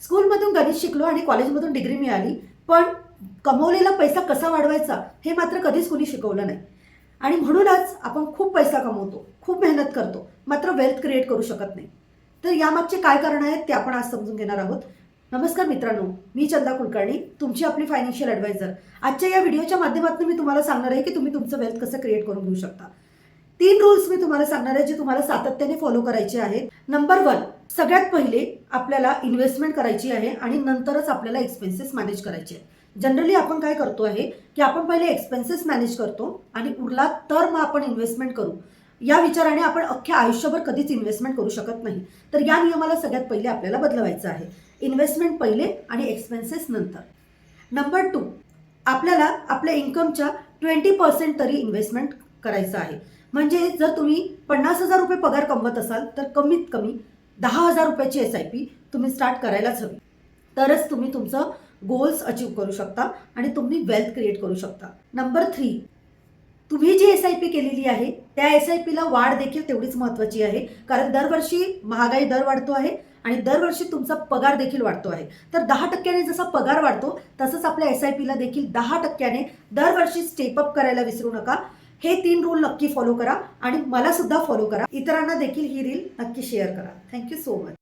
स्कूलमधून गणित शिकलो आणि कॉलेजमधून डिग्री मिळाली, पण कमवलेला पैसा कसा वाढवायचा हे मात्र कधीच कुणी शिकवलं नाही. आणि म्हणूनच आपण खूप पैसा कमवतो, खूप मेहनत करतो, मात्र वेल्थ क्रिएट करू शकत नाही. तर यामागचे काय कारण आहेत ते आपण आज समजून घेणार आहोत. नमस्कार मित्रांनो, मी चंदा कुलकर्णी, तुमची आपली फायनान्शियल ॲडवायझर. आजच्या या व्हिडिओच्या माध्यमातून मी तुम्हाला सांगणार आहे की तुम्ही तुमचं वेल्थ कसं क्रिएट करून घेऊ शकता. 3 रूल्स मी तुम्हाला सांगणार आहे जे तुम्हाला सातत्याने फॉलो करायचे आहेत. नंबर 1, सगळ्यात पहिले आपल्याला इन्व्हेस्टमेंट करायची आहे आणि नंतरच आपल्याला एक्सपेन्सेस मॅनेज करायचे आहेत. जनरली आपण काय करतो आहे की आपण पहिले एक्सपेन्सेस मॅनेज करतो आणि उरला तर मग आपण इन्व्हेस्टमेंट करू, या विचाराने आपण अख्ख्या आयुष्यभर कधीच इन्व्हेस्टमेंट करू शकत नाही. तर या नियमाला सगळ्यात पहिले आपल्याला बदलवायचं आहे. इन्व्हेस्टमेंट पहिले आणि एक्सपेन्सेस नंतर. नंबर 2, आपल्याला आपल्या इन्कमच्या 20% तरी इन्व्हेस्टमेंट करायचं आहे. म्हणजे जर तुम्ही 50,000 रुपये पगार कमवत असाल तर कमीत कमी 10,000 रुपयाची SIP तुम्ही स्टार्ट करायलाच हवी. तरच तुम्ही तुमचं गोल्स अचीव करू शकता आणि तुम्ही वेल्थ क्रिएट करू शकता. नंबर 3, तुम्ही जी SIP केलेली आहे त्या SIPला वाढ देखील तेवढीच महत्त्वाची आहे, कारण दरवर्षी महागाई दर वाढतो आहे आणि दरवर्षी तुमचा पगार देखील वाढतो आहे. तर 10% जसा पगार वाढतो तसंच आपल्या SIPला देखील 10% दरवर्षी स्टेप अप करायला विसरू नका. हे 3 रूल नक्की फॉलो करा आणि मला सुद्धा फॉलो करा. इतरांना देखील ही रील नक्की शेअर करा. Thank you so much.